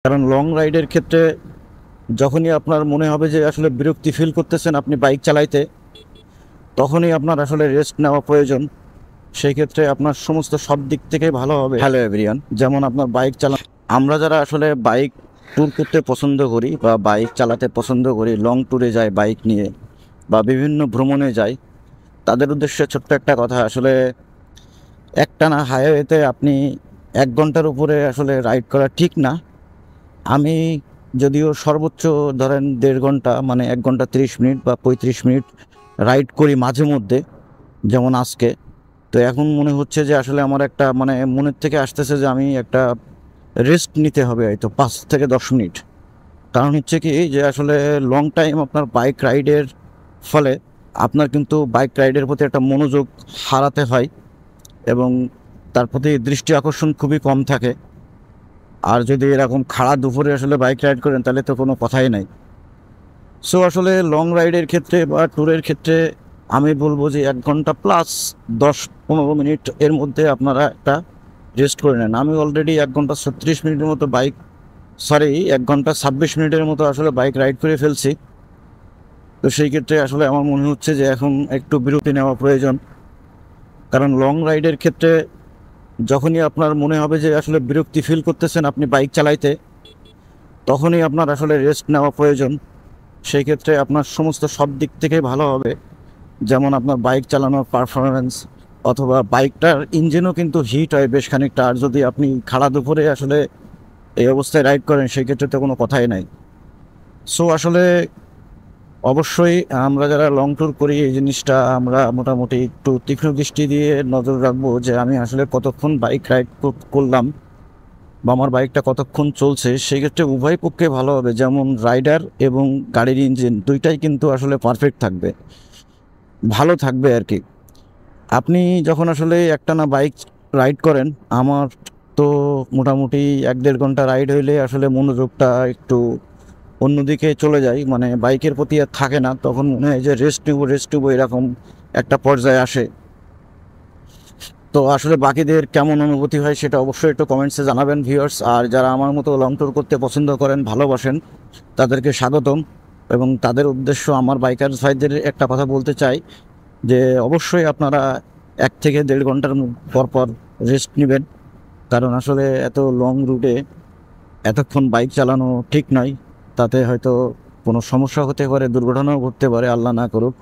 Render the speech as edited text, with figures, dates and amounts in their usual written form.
কারণ লং রাইডের ক্ষেত্রে যখনই আপনার মনে হবে যে আসলে বিরক্তি ফিল করতেছেন আপনি বাইক চালাইতে, তখনই আপনার আসলে রেস্ট নেওয়া প্রয়োজন। সেই ক্ষেত্রে আপনার সমস্ত সব দিক থেকে ভালো হবে। হ্যালো এভরিওয়ান, যেমন আপনার বাইক চালান, আমরা যারা আসলে বাইক ট্যুর করতে পছন্দ করি বা বাইক চালাতে পছন্দ করি, লং ট্যুরে যাই বাইক নিয়ে বা বিভিন্ন ভ্রমণে যাই, তাদের উদ্দেশ্যে ছোট্ট একটা কথা। আসলে একটানা হাইওয়েতে আপনি 1 ঘন্টার উপরে আসলে রাইড করা ঠিক না। আমি যদিও সর্বোচ্চ ধরেন 1.5 ঘন্টা, মানে 1 ঘন্টা 30 মিনিট বা 35 মিনিট রাইড করি মাঝে মধ্যে, যেমন আজকে। তো এখন মনে হচ্ছে যে আসলে আমার একটা মানে মনের থেকে আসতেছে যে আমি একটা রেস্ট নিতে হবে, হয়তো 5 থেকে 10 মিনিট। কারণ হচ্ছে কি যে আসলে লং টাইম আপনার বাইক রাইডের ফলে আপনার কিন্তু বাইক রাইডের প্রতি একটা মনোযোগ হারাতে হয় এবং তার প্রতি দৃষ্টি আকর্ষণ খুবই কম থাকে। আর যদি এরকম খাড়া দুপুরে আসলে বাইক রাইড করেন তাহলে তো কোনো কথাই নাই। সো আসলে লং রাইডের ক্ষেত্রে বা ট্যুরের ক্ষেত্রে আমি বলবো যে 1 ঘন্টা প্লাস 10-15 মিনিট এর মধ্যে আপনারা একটা রেস্ট করে নেন। আমি অলরেডি 1 ঘন্টা 36 মিনিটের মতো বাইক, সরি 1 ঘন্টা 26 মিনিটের মতো আসলে বাইক রাইড করে ফেলছি। তো সেই ক্ষেত্রে আসলে আমার মনে হচ্ছে যে এখন একটু বিরতি নেওয়া প্রয়োজন। কারণ লং রাইডের ক্ষেত্রে যখনই আপনার মনে হবে যে আসলে বিরক্তি ফিল করতেছেন আপনি বাইক চালাইতে, তখনই আপনার আসলে রেস্ট নেওয়া প্রয়োজন। সেই ক্ষেত্রে আপনার সমস্ত সব দিক থেকে ভালো হবে, যেমন আপনার বাইক চালানোর পারফরমেন্স, অথবা বাইকটার ইঞ্জিনও কিন্তু হিট হয় বেশ খানিকটা। আর যদি আপনি খাড়া দুপুরে আসলে এই অবস্থায় রাইড করেন সেই ক্ষেত্রে তো কোনো কথাই নাই। সো আসলে অবশ্যই আমরা যারা লং ট্যুর করি এই জিনিসটা আমরা মোটামুটি একটু তীক্ষ্ণ দৃষ্টি দিয়ে নজর রাখবো যে আমি আসলে কতক্ষণ বাইক রাইড করলাম বা আমার বাইকটা কতক্ষণ চলছে। সেই ক্ষেত্রে উভয় পক্ষে ভালো হবে, যেমন রাইডার এবং গাড়ির ইঞ্জিন দুইটাই কিন্তু আসলে পারফেক্ট থাকবে, ভালো থাকবে আর কি। আপনি যখন আসলে একটানা বাইক রাইড করেন, আমার তো মোটামুটি 1-1.5 ঘন্টা রাইড হইলে আসলে মনোযোগটা একটু অন্যদিকে চলে যায়, মানে বাইকের প্রতি আর থাকে না। তখন মনে হয় যে রেস্ট নেবো এরকম একটা পর্যায়ে আসে। তো আসলে বাকিদের কেমন অনুভূতি হয় সেটা অবশ্যই একটু কমেন্টসে জানাবেন ভিউয়ার্স। আর যারা আমার মতো লং ট্যুর করতে পছন্দ করেন, ভালোবাসেন, তাদেরকে স্বাগতম। এবং তাদের উদ্দেশ্য আমার বাইকার ভাইদের একটা কথা বলতে চাই যে অবশ্যই আপনারা 1 থেকে 1.5 ঘন্টার পর পর রেস্ট নেবেন। কারণ আসলে এত লং রুটে এতক্ষণ বাইক চালানো ঠিক নয়। তাতে হয়তো কোনো সমস্যা হতে পারে, দুর্ঘটনাও ঘটতে পারে, আল্লাহ না করুক।